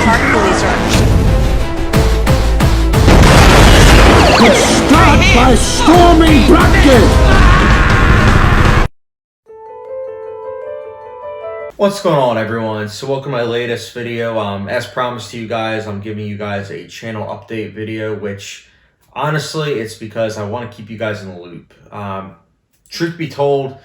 park police are Let's start by storming Blackgate! What's going on, everyone? So welcome to my latest video. As promised to you guys, I'm giving you guys a channel update video, which honestly, it's because I want to keep you guys in the loop. Truth be told,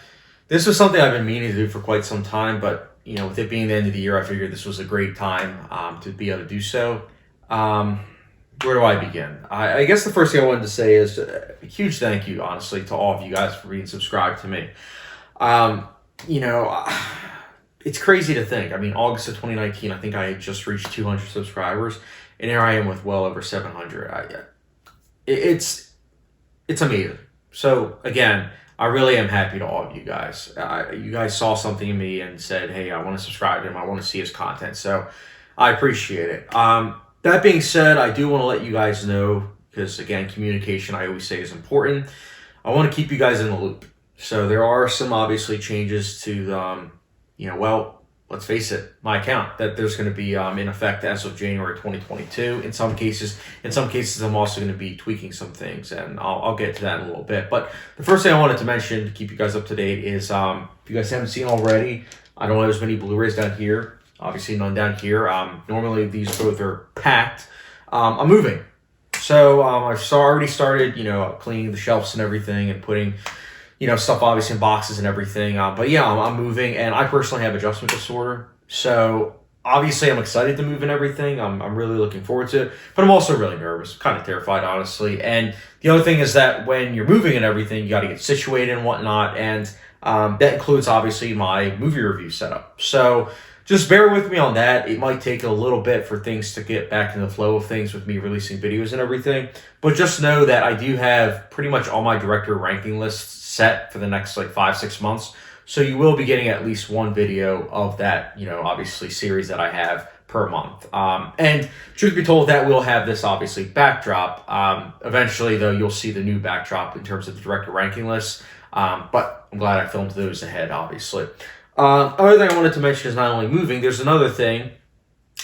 this was something I've been meaning to do for quite some time, but you know, with it being the end of the year, I figured this was a great time to be able to do so. Where do I begin? I guess the first thing I wanted to say is a huge thank you, honestly, to all of you guys for being subscribed to me. You know, it's crazy to think. I mean, August of 2019, I think I had just reached 200 subscribers, and here I am with well over 700. It's amazing. So again, I really am happy to all of you guys. You guys saw something in me and said, hey, I want to subscribe to him. I want to see his content. So I appreciate it. That being said, I do want to let you guys know, because again, communication I always say is important. I want to keep you guys in the loop. So there are some obviously changes to you know, well, let's face it, my account, that there's going to be in effect as of January 2022. In some cases, I'm also going to be tweaking some things, and I'll get to that in a little bit. But the first thing I wanted to mention to keep you guys up to date is, if you guys haven't seen already, I don't know there's many Blu-rays down here. Obviously none down here. Normally these both are packed. I'm moving. So I've already started, you know, cleaning the shelves and everything and putting, you know, stuff obviously in boxes and everything. But yeah, I'm moving, and I personally have adjustment disorder. So obviously I'm excited to move and everything. I'm really looking forward to it, but I'm also really nervous, kind of terrified, honestly. And the other thing is that when you're moving and everything, you got to get situated and whatnot. And that includes obviously my movie review setup. So just bear with me on that. It might take a little bit for things to get back in the flow of things with me releasing videos and everything. But just know that I do have pretty much all my director ranking lists set for the next like 5-6 months. So you will be getting at least one video of that, you know, obviously series that I have per month. And truth be told, that will have this obviously backdrop. Eventually though, you'll see the new backdrop in terms of the director ranking list. But I'm glad I filmed those ahead, obviously. Other thing I wanted to mention is not only moving, there's another thing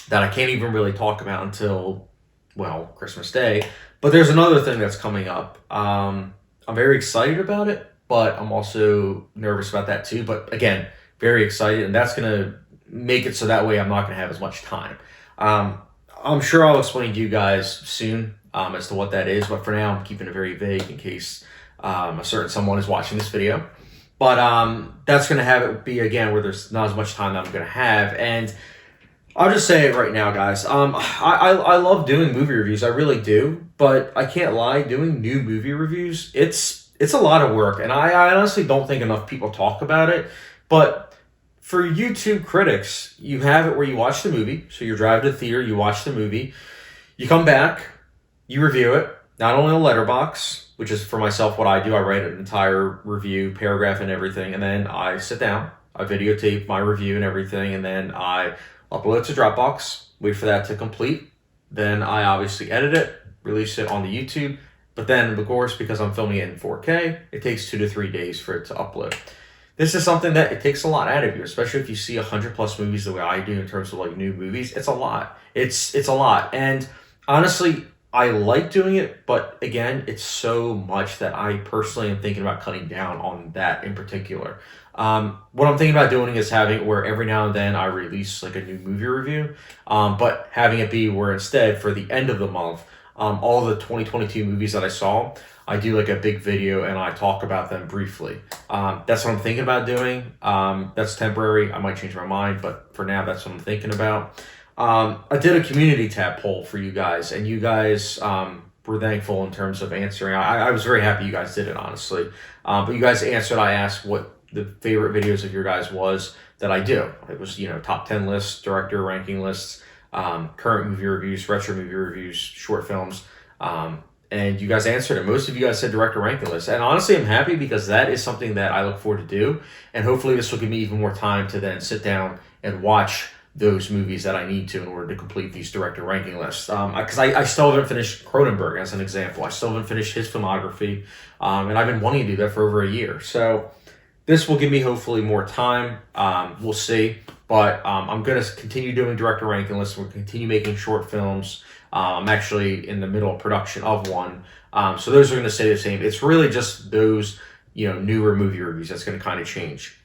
that I can't even really talk about until, well, Christmas Day. But there's another thing that's coming up. I'm very excited about it, but I'm also nervous about that too. But again, very excited, and that's going to make it so that way I'm not going to have as much time. I'm sure I'll explain to you guys soon as to what that is, but for now I'm keeping it very vague in case a certain someone is watching this video. But that's going to have it be, again, where there's not as much time that I'm going to have. And I'll just say it right now, guys. I love doing movie reviews. I really do. But I can't lie, doing new movie reviews, it's a lot of work. And I honestly don't think enough people talk about it. But for YouTube critics, you have it where you watch the movie. So you drive to the theater, you watch the movie. You come back, you review it. Not only on Letterboxd, which is for myself what I do. I write an entire review, paragraph and everything, and then I sit down, I videotape my review and everything, and then I upload it to Dropbox, wait for that to complete. Then I obviously edit it, release it on the YouTube, but then, of course, because I'm filming it in 4K, it takes 2 to 3 days for it to upload. This is something that it takes a lot out of you, especially if you see 100+ movies the way I do in terms of like new movies. It's a lot. It's a lot. And honestly, I like doing it, but again, it's so much that I personally am thinking about cutting down on that in particular. What I'm thinking about doing is having it where every now and then I release like a new movie review, but having it be where instead for the end of the month, all the 2022 movies that I saw, I do like a big video and I talk about them briefly. That's what I'm thinking about doing. That's temporary. I might change my mind, but for now, that's what I'm thinking about. I did a community tab poll for you guys, and you guys were thankful in terms of answering. I was very happy you guys did it, honestly. But you guys answered. I asked what the favorite videos of your guys was that I do. It was, you know, top 10 lists, director ranking lists, current movie reviews, retro movie reviews, short films. And you guys answered it. Most of you guys said director ranking lists. And honestly, I'm happy because that is something that I look forward to do. And hopefully this will give me even more time to then sit down and watch those movies that I need to in order to complete these director ranking lists. Because I still haven't finished Cronenberg, as an example. I still haven't finished his filmography. And I've been wanting to do that for over a year. So This will give me hopefully more time. We'll see. But I'm going to continue doing director ranking lists. We'll continue making short films. I'm actually in the middle of production of one. So those are going to stay the same. It's really just those, newer movie reviews that's going to kind of change.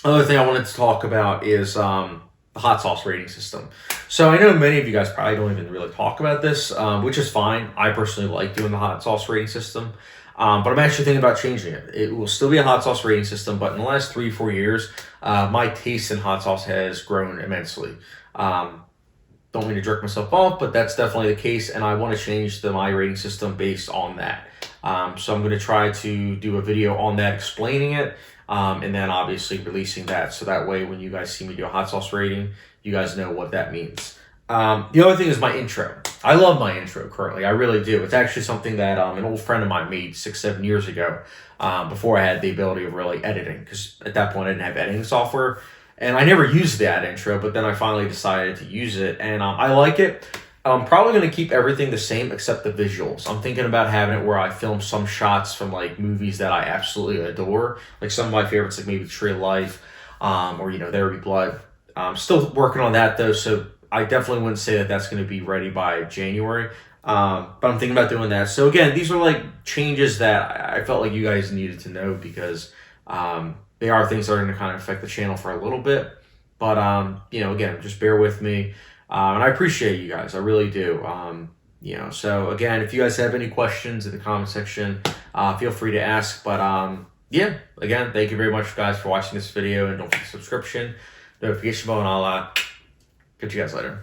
Another thing I wanted to talk about is the hot sauce rating system. So I know many of you guys probably don't even really talk about this, which is fine. I personally like doing the hot sauce rating system. But I'm actually thinking about changing it. It will still be a hot sauce rating system, but in the last 3-4 years, my taste in hot sauce has grown immensely. Don't mean to jerk myself off, but that's definitely the case, and I want to change my rating system based on that. So I'm going to try to do a video on that explaining it, and then obviously releasing that, so that way when you guys see me do a hot sauce rating, you guys know what that means. The other thing is my intro. I love my intro currently. I really do. It's actually something that an old friend of mine made 6-7 years ago, before I had the ability of really editing, because at that point I didn't have editing software, and I never used that intro, but then I finally decided to use it, and I like it. I'm probably going to keep everything the same except the visuals. I'm thinking about having it where I film some shots from like movies that I absolutely adore, like some of my favorites, like maybe Tree of Life, or There Will Be Blood. I'm still working on that though, so I definitely wouldn't say that that's going to be ready by January. But I'm thinking about doing that. So again, these are like changes that I felt like you guys needed to know, because they are things that are going to kind of affect the channel for a little bit. But again, just bear with me. And I appreciate you guys. I really do. So again, if you guys have any questions in the comment section, feel free to ask. But again, thank you very much, guys, for watching this video, and don't forget the subscription, notification bell, and all that. Catch you guys later.